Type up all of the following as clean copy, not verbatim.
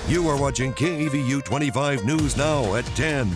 You are watching KVU 25 News Now at 10.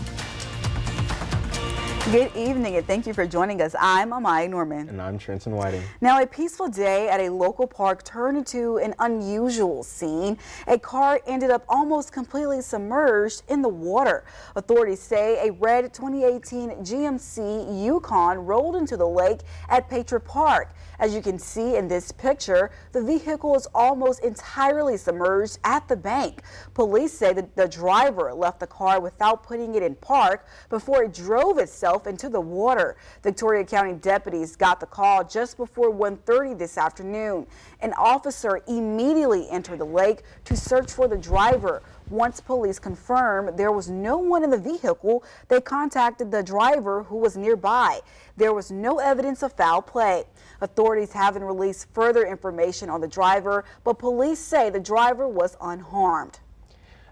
Good evening and thank you for joining us. I'm Amaya Norman. And I'm Trenton Whiting. Now, a peaceful day at a local park turned into an unusual scene. A car ended up almost completely submerged in the water. Authorities say a red 2018 GMC Yukon rolled into the lake at Patriot Park. As you can see in this picture, the vehicle is almost entirely submerged at the bank. Police say that the driver left the car without putting it in park before it drove itself into the water. Victoria County deputies got the call just before 1:30 this afternoon. An officer immediately entered the lake to search for the driver. Once police confirmed there was no one in the vehicle, they contacted the driver who was nearby. There was no evidence of foul play. Authorities haven't released further information on the driver, but police say the driver was unharmed.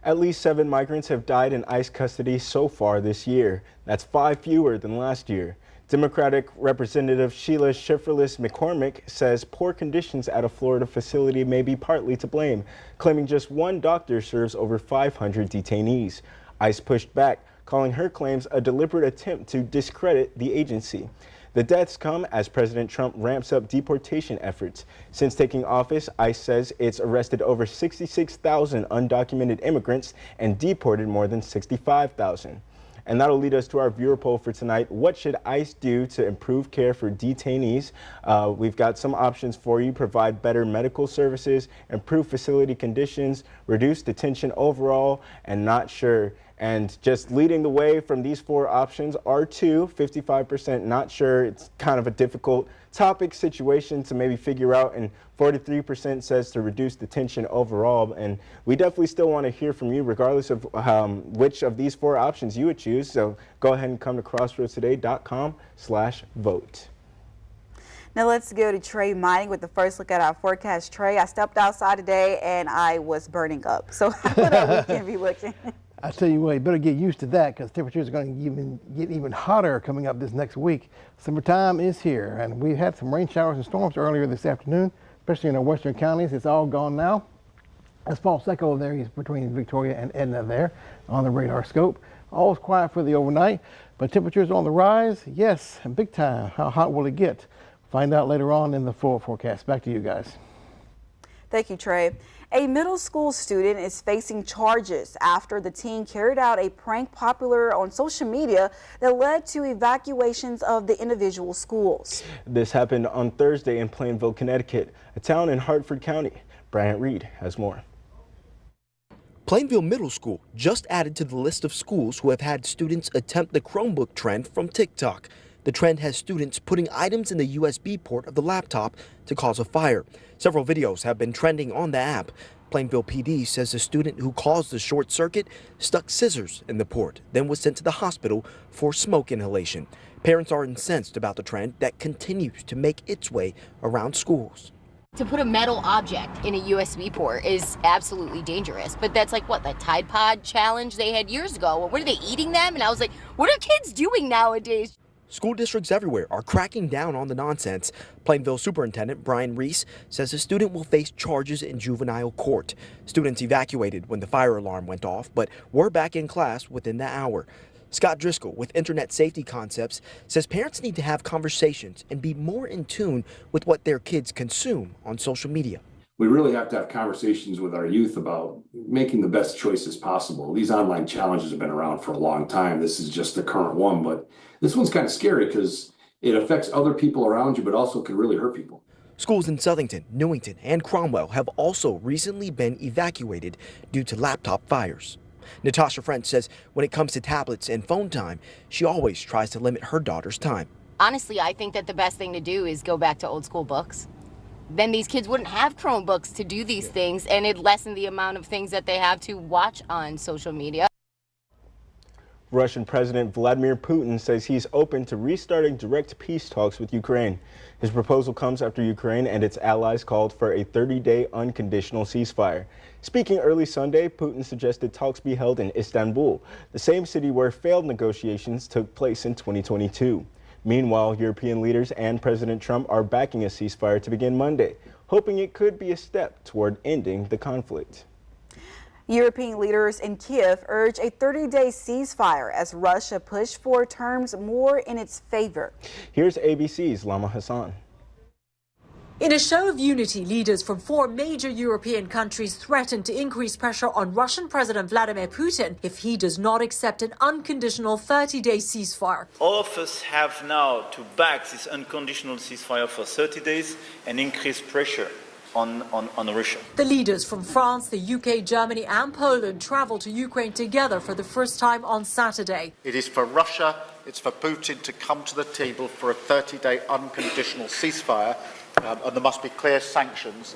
At least 7 migrants have died in ICE custody so far this year. That's 5 fewer than last year. Democratic Representative Sheila Schifferlis McCormick says poor conditions at a Florida facility may be partly to blame, claiming just one doctor serves over 500 detainees. ICE pushed back, calling her claims a deliberate attempt to discredit the agency. The deaths come as President Trump ramps up deportation efforts. Since taking office, ICE says it's arrested over 66,000 undocumented immigrants and deported more than 65,000. And that'll lead us to our viewer poll for tonight. What should ICE do to improve care for detainees? We've got some options for you. Provide better medical services, improve facility conditions, reduce detention overall, and not sure. And just leading the way from these 4 options are 55% not sure. It's kind of a difficult topic situation to maybe figure out, and 43% says to reduce detention overall. And we definitely still want to hear from you regardless of which of these 4 options you would choose. So go ahead and come to crossroadstoday.com/vote. Now let's go to Trey Mining with the first look at our forecast. Trey, I stepped outside today and I was burning up. So how would our weekend be looking? I tell you what, you better get used to that because temperatures are going to get even hotter coming up this next week. Summertime is here, and we had some rain showers and storms earlier this afternoon, especially in our western counties. It's all gone now. That's false echo there. He's between Victoria and Edna there on the radar scope. All is quiet for the overnight, but temperatures on the rise. Yes, and big time. How hot will it get? Find out later on in the full forecast. Back to you guys. Thank you, Trey. A middle school student is facing charges after the teen carried out a prank popular on social media that led to evacuations of the individual schools. This happened on Thursday in Plainville, Connecticut, a town in Hartford County. Bryant Reed has more. Plainville Middle School just added to the list of schools who have had students attempt the Chromebook trend from TikTok. The trend has students putting items in the USB port of the laptop to cause a fire. Several videos have been trending on the app. Plainville PD says the student who caused the short circuit stuck scissors in the port, then was sent to the hospital for smoke inhalation. Parents are incensed about the trend that continues to make its way around schools. To put a metal object in a USB port is absolutely dangerous, but that's like what, the Tide Pod challenge they had years ago. What are they eating them? And I was like, what are kids doing nowadays? School districts everywhere are cracking down on the nonsense. Plainville Superintendent Brian Reese says the student will face charges in juvenile court. Students evacuated when the fire alarm went off, but were back in class within the hour. Scott Driscoll with Internet Safety Concepts says parents need to have conversations and be more in tune with what their kids consume on social media. We really have to have conversations with our youth about making the best choices possible. These online challenges have been around for a long time. This is just the current one, but this one's kind of scary because it affects other people around you, but also can really hurt people. Schools in Southington, Newington, and Cromwell have also recently been evacuated due to laptop fires. Natasha French says when it comes to tablets and phone time, she always tries to limit her daughter's time. Honestly, I think that the best thing to do is go back to old school books. Then these kids wouldn't have Chromebooks to do these things, and it'd lessen the amount of things that they have to watch on social media. Russian President Vladimir Putin says he's open to restarting direct peace talks with Ukraine. His proposal comes after Ukraine and its allies called for a 30-day unconditional ceasefire. Speaking early Sunday, Putin suggested talks be held in Istanbul, the same city where failed negotiations took place in 2022. Meanwhile, European leaders and President Trump are backing a ceasefire to begin Monday, hoping it could be a step toward ending the conflict. European leaders in Kiev urge a 30-day ceasefire as Russia pushed for terms more in its favor. Here's ABC's Lama Hassan. In a show of unity, leaders from 4 major European countries threatened to increase pressure on Russian President Vladimir Putin if he does not accept an unconditional 30-day ceasefire. All of us have now to back this unconditional ceasefire for 30 days and increase pressure on Russia. The leaders from France, the UK, Germany and Poland traveled to Ukraine together for the first time on Saturday. It is for Russia, it's for Putin to come to the table for a 30-day unconditional ceasefire, and there must be clear sanctions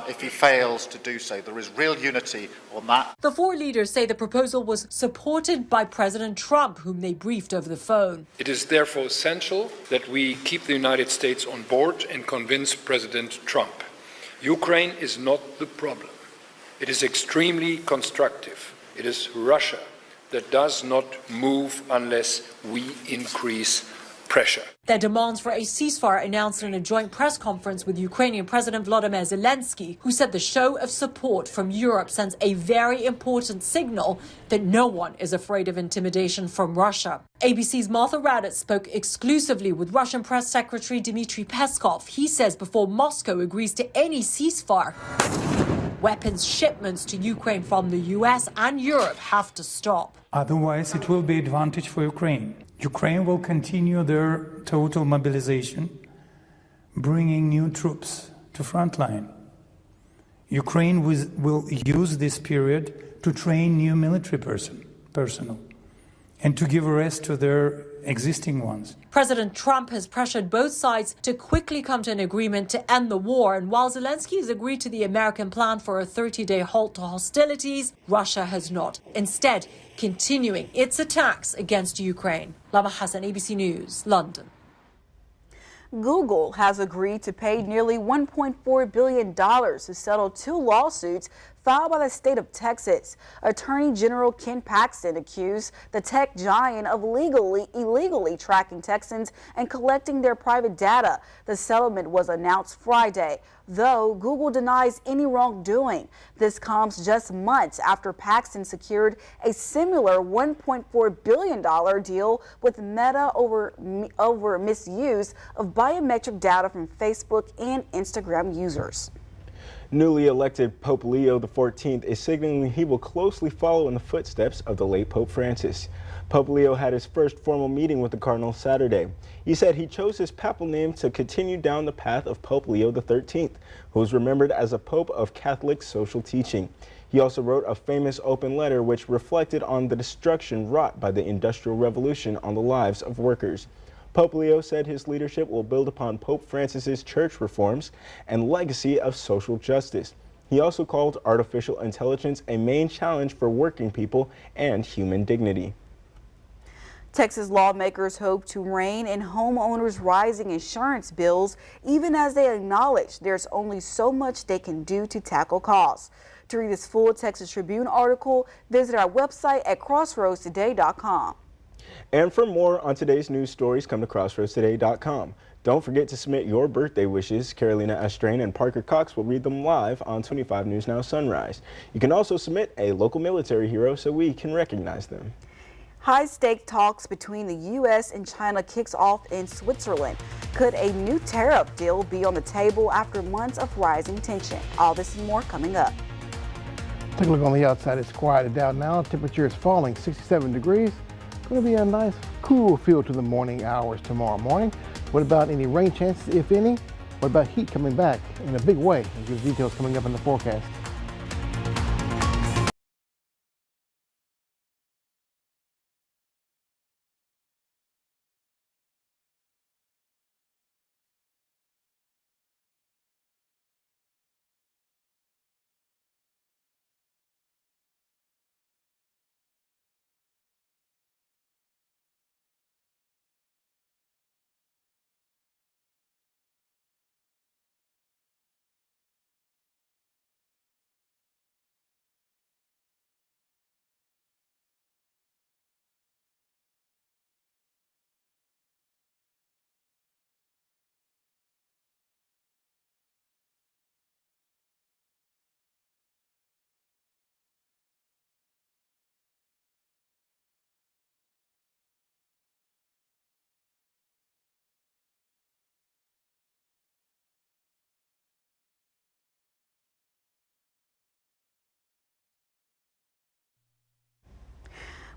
if he fails to do so. There is real unity on that. The 4 leaders say the proposal was supported by President Trump, whom they briefed over the phone. It is therefore essential that we keep the United States on board and convince President Trump. Ukraine is not the problem. It is extremely constructive. It is Russia that does not move unless we increase pressure. Their demands for a ceasefire announced in a joint press conference with Ukrainian President Volodymyr Zelensky, who said the show of support from Europe sends a very important signal that no one is afraid of intimidation from Russia. ABC's Martha Raddatz spoke exclusively with Russian Press Secretary Dmitry Peskov. He says before Moscow agrees to any ceasefire, weapons shipments to Ukraine from the US and Europe have to stop. Otherwise, it will be an advantage for Ukraine. Ukraine will continue their total mobilization, bringing new troops to frontline. Ukraine will use this period to train new military personnel and to give a rest to their existing ones. President Trump has pressured both sides to quickly come to an agreement to end the war. And while Zelensky has agreed to the American plan for a 30-day halt to hostilities, Russia has not. Instead, continuing its attacks against Ukraine. Lama Hassan, ABC News, London. Google has agreed to pay nearly $1.4 billion to settle 2 lawsuits filed by the state of Texas. Attorney General Ken Paxton accused the tech giant of illegally tracking Texans and collecting their private data. The settlement was announced Friday, though Google denies any wrongdoing. This comes just months after Paxton secured a similar $1.4 billion deal with Meta over misuse of biometric data from Facebook and Instagram users. Newly elected Pope Leo XIV is signaling he will closely follow in the footsteps of the late Pope Francis. Pope Leo had his first formal meeting with the Cardinal Saturday. He said he chose his papal name to continue down the path of Pope Leo XIII, who is remembered as a pope of Catholic social teaching. He also wrote a famous open letter which reflected on the destruction wrought by the Industrial Revolution on the lives of workers. Pope Leo said his leadership will build upon Pope Francis's church reforms and legacy of social justice. He also called artificial intelligence a main challenge for working people and human dignity. Texas lawmakers hope to rein in homeowners' rising insurance bills, even as they acknowledge there's only so much they can do to tackle costs. To read this full Texas Tribune article, visit our website at crossroadstoday.com. And for more on today's news stories, come to crossroadstoday.com. Don't forget to submit your birthday wishes. Carolina Estrain and Parker Cox will read them live on 25 News Now Sunrise. You can also submit a local military hero so we can recognize them. High-stake talks between the U.S. and China kicks off in Switzerland. Could a new tariff deal be on the table after months of rising tension? All this and more coming up. Take a look on the outside. It's quieted out now. Temperature is falling 67 degrees. Going to be a nice cool feel to the morning hours tomorrow morning. What about any rain chances, if any? What about heat coming back in a big way? We'll give details coming up in the forecast.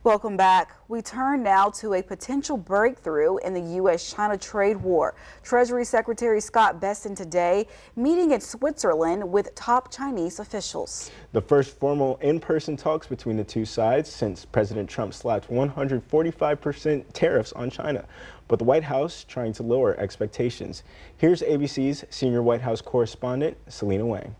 Welcome back. We turn now to a potential breakthrough in the U.S.-China trade war. Treasury Secretary Scott Bessent today meeting in Switzerland with top Chinese officials. The first formal in-person talks between the two sides since President Trump slapped 145% tariffs on China. But the White House trying to lower expectations. Here's ABC's senior White House correspondent, Selena Wang.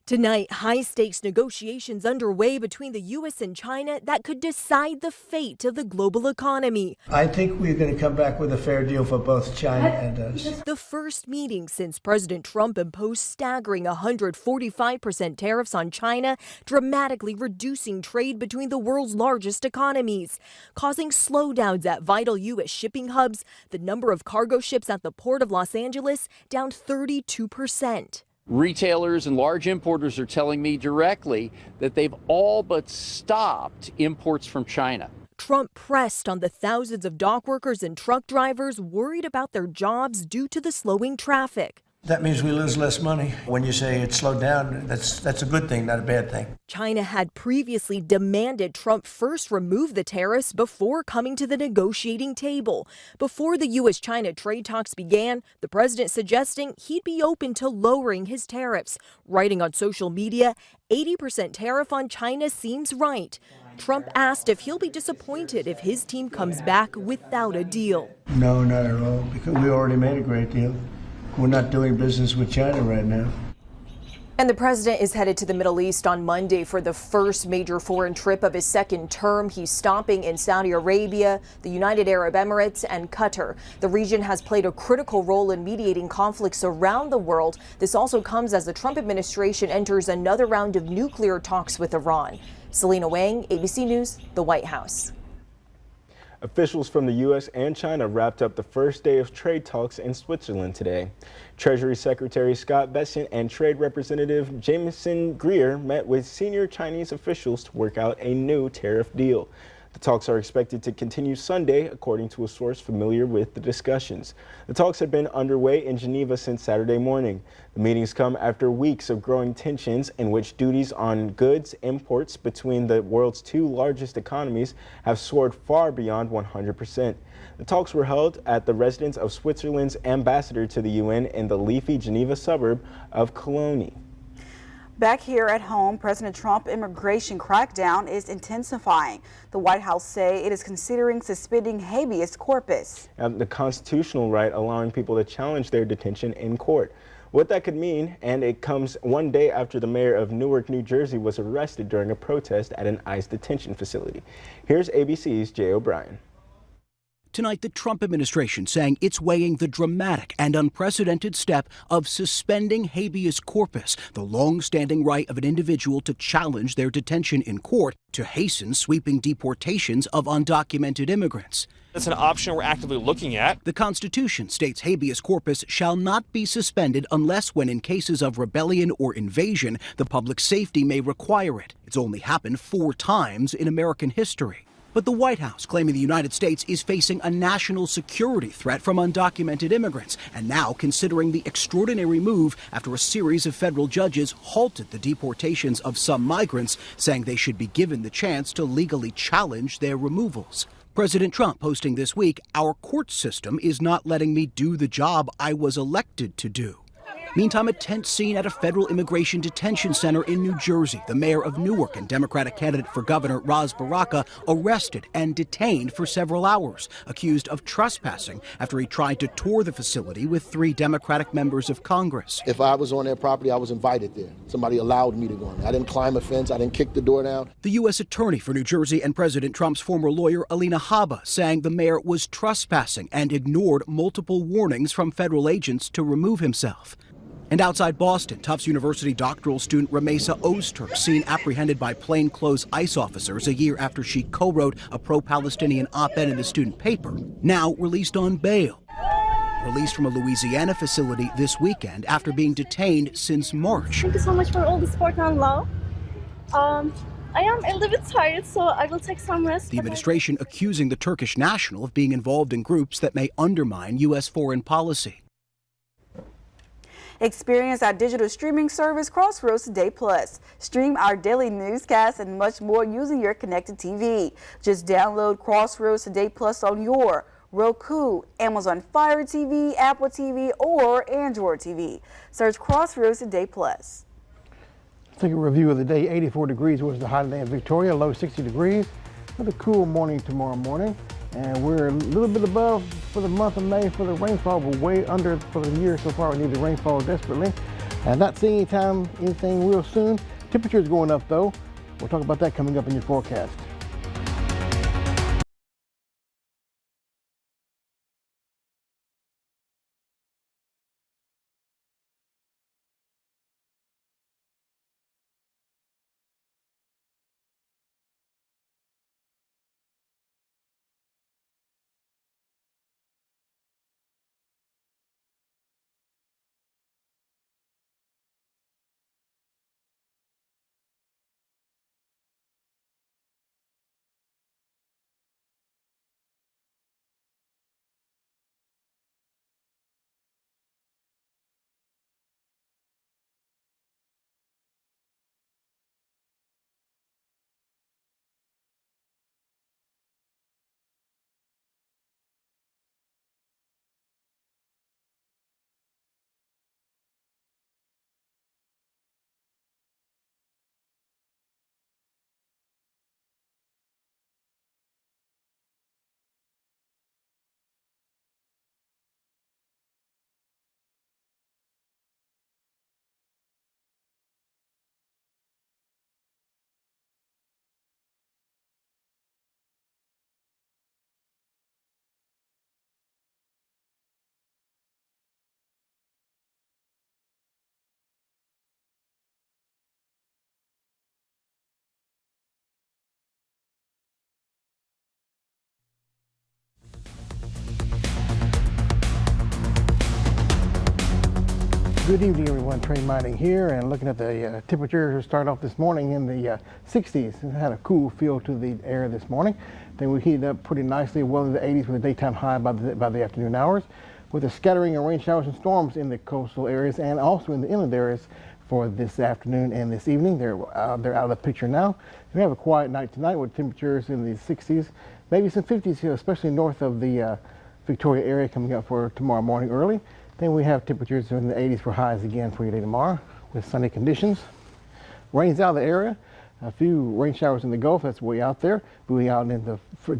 Tonight, high-stakes negotiations underway between the U.S. and China that could decide the fate of the global economy. I think we're going to come back with a fair deal for both China and us. The first meeting since President Trump imposed staggering 145% tariffs on China, dramatically reducing trade between the world's largest economies, causing slowdowns at vital U.S. shipping hubs, the number of cargo ships at the Port of Los Angeles down 32%. Retailers and large importers are telling me directly that they've all but stopped imports from China. Trump pressed on the thousands of dock workers and truck drivers worried about their jobs due to the slowing traffic. That means we lose less money. When you say it slowed down, that's a good thing, not a bad thing. China had previously demanded Trump first remove the tariffs before coming to the negotiating table. Before the U.S.-China trade talks began, the president suggesting he'd be open to lowering his tariffs. Writing on social media, 80% tariff on China seems right. Trump asked if he'll be disappointed if his team comes back without a deal. No, not at all, because we already made a great deal. We're not doing business with China right now. And the president is headed to the Middle East on Monday for the first major foreign trip of his second term. He's stopping in Saudi Arabia, the United Arab Emirates, and Qatar. The region has played a critical role in mediating conflicts around the world. This also comes as the Trump administration enters another round of nuclear talks with Iran. Selena Wang, ABC News, the White House. Officials from the U.S. and China wrapped up the first day of trade talks in Switzerland today. Treasury Secretary Scott Bessent and Trade Representative Jameson Greer met with senior Chinese officials to work out a new tariff deal. The talks are expected to continue Sunday, according to a source familiar with the discussions. The talks have been underway in Geneva since Saturday morning. The meetings come after weeks of growing tensions in which duties on goods imports between the world's two largest economies have soared far beyond 100%. The talks were held at the residence of Switzerland's ambassador to the UN in the leafy Geneva suburb of Cologne. Back here at home, President Trump's immigration crackdown is intensifying. The White House say it is considering suspending habeas corpus, the constitutional right allowing people to challenge their detention in court. What that could mean, and it comes one day after the mayor of Newark, New Jersey was arrested during a protest at an ICE detention facility. Here's ABC's Jay O'Brien. Tonight, the Trump administration saying it's weighing the dramatic and unprecedented step of suspending habeas corpus, the long-standing right of an individual to challenge their detention in court to hasten sweeping deportations of undocumented immigrants. That's an option we're actively looking at. The Constitution states habeas corpus shall not be suspended unless when in cases of rebellion or invasion, the public safety may require it. It's only happened 4 times in American history. But the White House claiming the United States is facing a national security threat from undocumented immigrants, and now considering the extraordinary move after a series of federal judges halted the deportations of some migrants, saying they should be given the chance to legally challenge their removals. President Trump posting this week, "Our court system is not letting me do the job I was elected to do." Meantime, a tense scene at a federal immigration detention center in New Jersey. The mayor of Newark and Democratic candidate for governor Ras Baraka arrested and detained for several hours, accused of trespassing after he tried to tour the facility with 3 Democratic members of Congress. If I was on their property, I was invited there. Somebody allowed me to go in. I didn't climb a fence. I didn't kick the door down. The U.S. attorney for New Jersey and President Trump's former lawyer, Alina Habba, saying the mayor was trespassing and ignored multiple warnings from federal agents to remove himself. And outside Boston, Tufts University doctoral student Ramesa Ozturk seen apprehended by plainclothes ICE officers a year after she co-wrote a pro-Palestinian op-ed in the student paper, now released on bail. Released from a Louisiana facility this weekend after being detained since March. Thank you so much for all the support and love. I am a little bit tired, so I will take some rest. The administration accusing the Turkish national of being involved in groups that may undermine U.S. foreign policy. Experience our digital streaming service, Crossroads Today Plus. Stream our daily newscasts and much more using your connected TV. Just download Crossroads Today Plus on your Roku, Amazon Fire TV, Apple TV, or Android TV. Search Crossroads Today Plus. Take a review of the day. 84 degrees was the high today in Victoria, low 60 degrees. With a cool morning tomorrow morning. And we're a little bit above for the month of May for the rainfall, but way under for the year so far. We need the rainfall desperately. And not seeing anything real soon. Temperatures going up though. We'll talk about that coming up in your forecast. Good evening, everyone. Trey Mining here, and looking at the temperature. Start off this morning in the 60s. It had a cool feel to the air this morning. Then we heated up pretty nicely, well into the 80s with a daytime high by the afternoon hours, with a scattering of rain showers and storms in the coastal areas and also in the inland areas for this afternoon and this evening. They're out of the picture now. We have a quiet night tonight with temperatures in the 60s, maybe some 50s here, especially north of the Victoria area coming up for tomorrow morning early. Then we have temperatures in the 80s for highs again for your day tomorrow with sunny conditions. Rain's out of the area. A few rain showers in the Gulf, that's way out there, moving out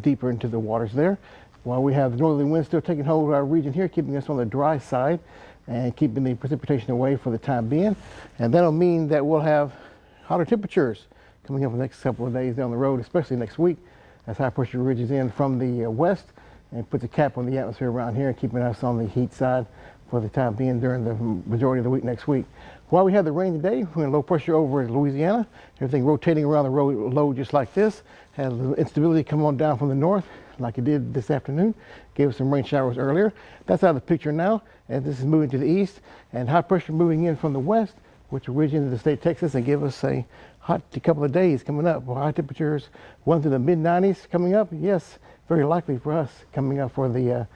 deeper into the waters there. While we have the northerly winds still taking hold of our region here, keeping us on the dry side and keeping the precipitation away for the time being. And that'll mean that we'll have hotter temperatures coming up in the next couple of days down the road, especially next week, as high pressure ridges in from the west and puts a cap on the atmosphere around here, keeping us on the heat side for the time being during the majority of the week next week. While we have the rain today, we're in low pressure over Louisiana. Everything rotating around the low just like this. Had a little instability come on down from the north like it did this afternoon. Gave us some rain showers earlier. That's out of the picture now, and this is moving to the east. And high pressure moving in from the west, which will reach into the state of Texas and give us a hot couple of days coming up. Well, high temperatures 1 to the mid-90s coming up. Yes, very likely for us coming up for the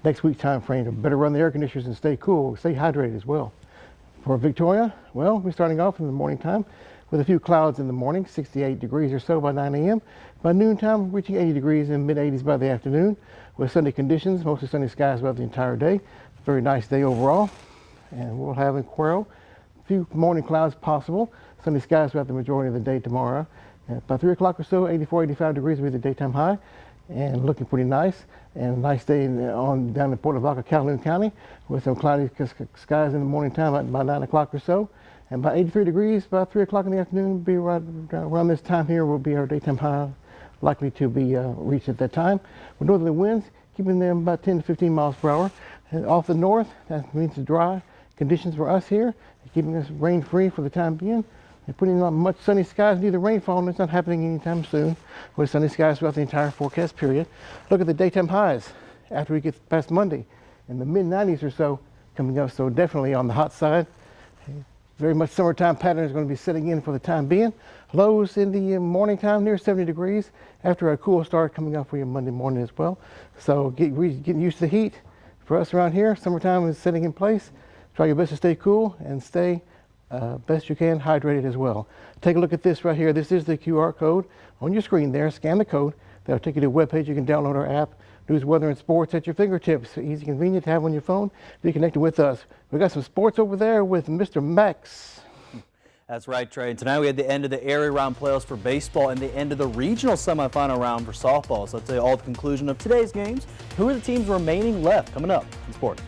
next week time frame. To better run the air conditioners and stay cool, stay hydrated as well. For Victoria, well, we're starting off in the morning time with a few clouds in the morning, 68 degrees or so by 9 a.m. By noontime, reaching 80 degrees and mid-80s by the afternoon with sunny conditions, mostly sunny skies throughout the entire day. Very nice day overall. And we'll have in Quero a few morning clouds possible, sunny skies throughout the majority of the day tomorrow. By 3 o'clock or so, 84, 85 degrees will be the daytime high, and looking pretty nice. And a nice day down in Port Lavaca, Calhoun County, with some cloudy skies in the morning time by 9 o'clock or so. And by 83 degrees by 3 o'clock in the afternoon, be right around this time here will be our daytime high, likely to be reached at that time. With northerly winds, keeping them about 10 to 15 miles per hour. And off the north, that means the dry conditions for us here, keeping us rain free for the time being. And putting on much sunny skies, neither rainfall, and it's not happening anytime soon, with sunny skies throughout the entire forecast period. Look at the daytime highs after we get past Monday, in the mid-90s or so coming up, so definitely on the hot side. Very much summertime pattern is going to be setting in for the time being. Lows in the morning time near 70 degrees after a cool start coming up for you Monday morning as well. So getting used to the heat. For us around here, summertime is setting in place. Try your best to stay cool and stay best you can hydrated as well. Take a look at this right here. This is the QR code on your screen there. Scan the code. That'll take you to a web page. You can download our app. News, weather, and sports at your fingertips. Easy, convenient to have on your phone. Be connected with us. We got some sports over there with Mr. Max. That's right, Trey. Tonight we had the end of the area round playoffs for baseball and the end of the regional semifinal round for softball. So I'll tell you all the conclusion of today's games. Who are the teams remaining left? Coming up in sports.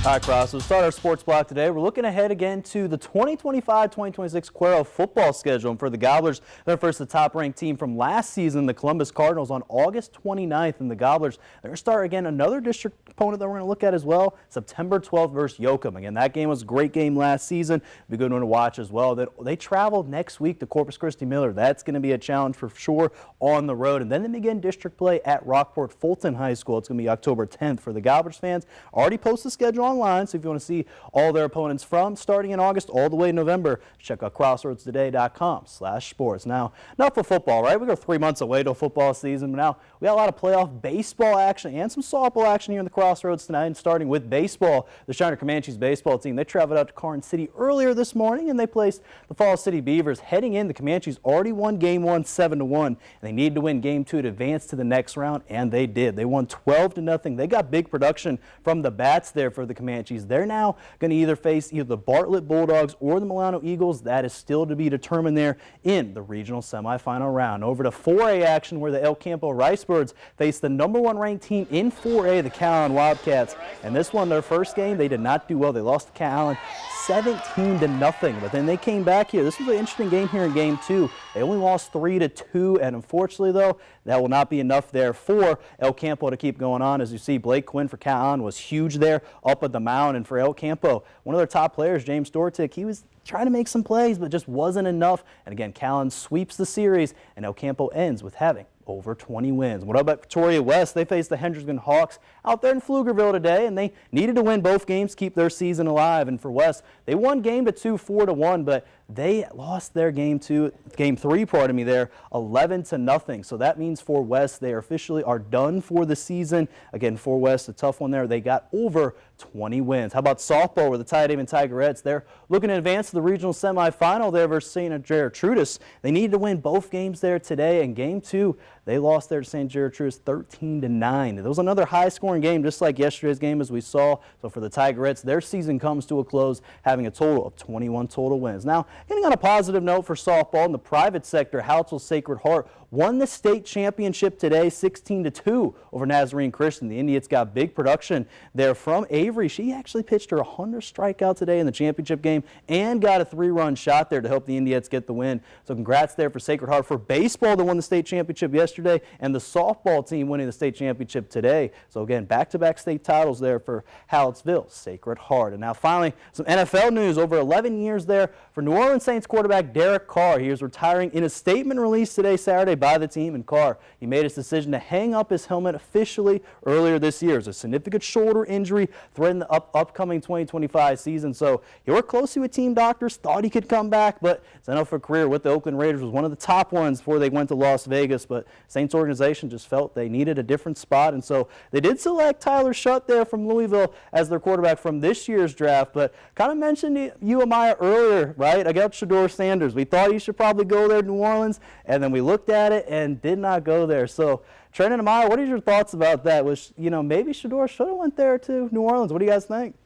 All right, Cross, we'll start our sports block today. We're looking ahead again to the 2025-2026 Cuero football schedule. And for the Gobblers, they're first the top-ranked team from last season, the Columbus Cardinals, on August 29th. And the Gobblers, they're going to start again another district opponent that we're going to look at as well, September 12th versus Yoakum. Again, that game was a great game last season. It'll be a good one to watch as well. They travel next week to Corpus Christi Miller. That's going to be a challenge for sure on the road. And then they begin district play at Rockport Fulton High School. It's going to be October 10th. For the Gobblers fans, already posted the schedule online, so if you want to see all their opponents from starting in August all the way to November, check out crossroadstoday.com/sports. Now, not for football, right? We go 3 months away to football season, but now we got a lot of playoff baseball action and some softball action here in the Crossroads tonight. And starting with baseball, the Shiner Comanches baseball team, they traveled out to Carson City earlier this morning and they placed the Falls City Beavers. Heading in, the Comanches already won game 1 7-1, and they needed to win game 2 to advance to the next round, and they did. They won 12-0. They got big production from the bats there for the Comanches. They're now going to either face either the Bartlett Bulldogs or the Milano Eagles. That is still to be determined there in the regional semifinal round. Over to 4A action, where the El Campo Ricebirds face the #1 ranked team in 4A, the Calallen Wildcats. And this one, their first game, they did not do well. They lost to Calallen 17-0, but then they came back here. This was an interesting game here in game 2. They only lost 3-2, and unfortunately, though, that will not be enough there for El Campo to keep going on. As you see, Blake Quinn for Calallen was huge there up at the mound, and for El Campo, one of their top players, James Dortick, he was trying to make some plays, but just wasn't enough. And again, Calallen sweeps the series, and El Campo ends with having over 20 wins. What about Victoria West? They faced the Hendricksburg Hawks out there in Pflugerville today, and they needed to win both games to keep their season alive. And for West, they won game 2 4-1, but they lost their game 3, 11-0. So that means for West, they officially are done for the season. Again, for West, a tough one there. They got over 20 wins. How about softball, where the Tidehaven Tigerettes, they're looking to advance to the regional semifinal there versus St. Gertrudis. They needed to win both games there today, and game 2, they lost there to St. Gertrudis 13-9. It was another high-scoring game, just like yesterday's game as we saw. So for the Tigerettes, their season comes to a close, having a total of 21 total wins. Now, getting on a positive note for softball in the private sector, Halsell Sacred Heart won the state championship today, 16-2 over Nazarene Christian. The Indians got big production there from Avery. She actually pitched her 100th strikeout today in the championship game and got a 3-run shot there to help the Indians get the win. So congrats there for Sacred Heart. For baseball, they won the state championship yesterday, and the softball team winning the state championship today. So again, back-to-back state titles there for Hallettsville, Sacred Heart. And now finally, some NFL news. Over 11 years there for New Orleans Saints quarterback Derek Carr. He is retiring. In a statement released today, Saturday, by the team, and Carr, he made his decision to hang up his helmet officially earlier this year. As a significant shoulder injury threatened the upcoming 2025 season. So he worked closely with team doctors, thought he could come back, but his NFL career with the Oakland Raiders was one of the top ones before they went to Las Vegas. But Saints organization just felt they needed a different spot, and so they did select Tyler Shutt there from Louisville as their quarterback from this year's draft. But kind of mentioned you, Amaya, earlier, right? Against Shedeur Sanders. We thought he should probably go there to New Orleans, and then we looked at it and did not go there. So Trenton and Amaya, what are your thoughts about that? Was, maybe Shedeur should have went there to New Orleans. What do you guys think?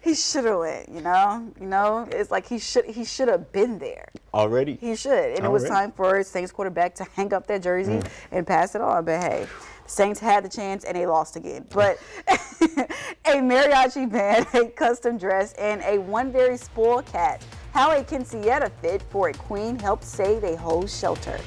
He should have went, it's like he should have been there. Already? He should. And it was time for Saints quarterback to hang up that jersey and pass it on. But hey, Saints had the chance and they lost again. But a mariachi band, a custom dress, and a one very spoiled cat. How a quinceañera fit for a queen helped save a whole shelter.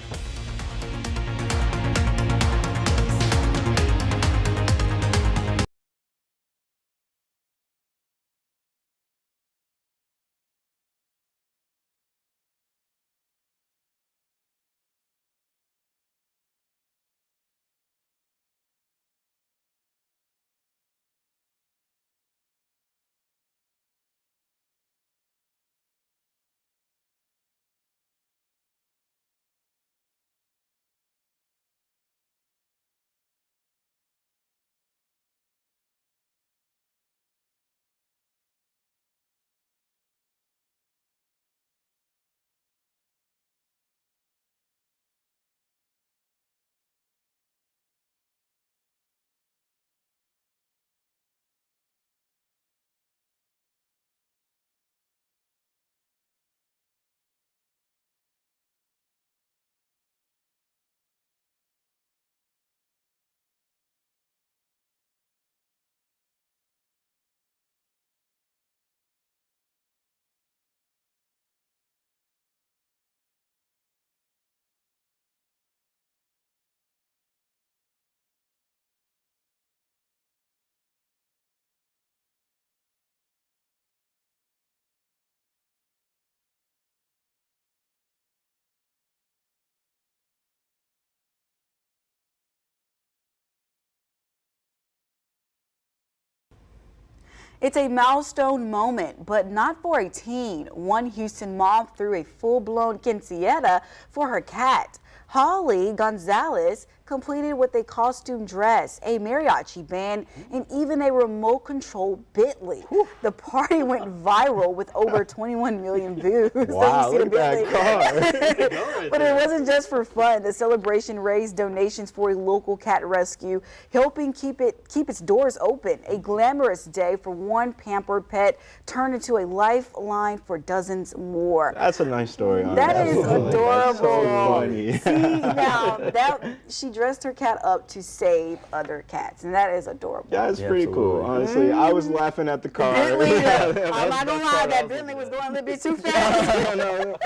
It's a milestone moment, but not for a teen. One Houston mom threw a full-blown quinceañera for her cat. Holly Gonzalez completed with a costume dress, a mariachi band, and even a remote-controlled Bentley. The party went viral with over 21 million views. Wow, look at that car. But it wasn't just for fun. The celebration raised donations for a local cat rescue, helping keep its doors open. A glamorous day for one pampered pet turned into a lifeline for dozens more. That's a nice story. That is adorable. That's so funny. See, now she dressed her cat up to save other cats, and that is adorable. Yeah, it's pretty cool. Honestly, I was laughing at the car. Bentley, I'm not gonna lie, that Bentley was going a little bit too fast. No.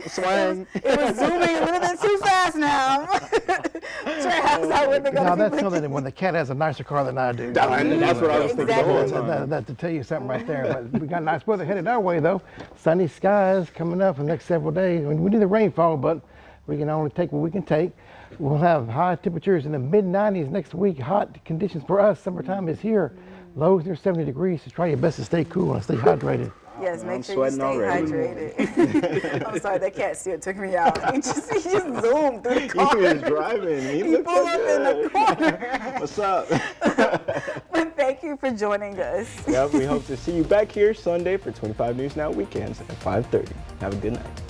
Swang. It was zooming a little bit too fast now. Now that's something when the cat has a nicer car than I do. That's what I was thinking the whole time. That to tell you something right there. But we got nice weather headed our way though. Sunny skies coming up for the next several days. We need the rainfall, but we can only take what we can take. We'll have high temperatures in the mid-90s next week. Hot conditions for us. Summertime is here. Lows near 70 degrees. So try your best to stay cool and stay hydrated. Yes, make sure you stay hydrated. I'm sorry, that cat still took me out. He just zoomed through the car. He was driving. He pulled up in the corner. What's up? But thank you for joining us. Yep, we hope to see you back here Sunday for 25 News Now Weekends at 5:30. Have a good night.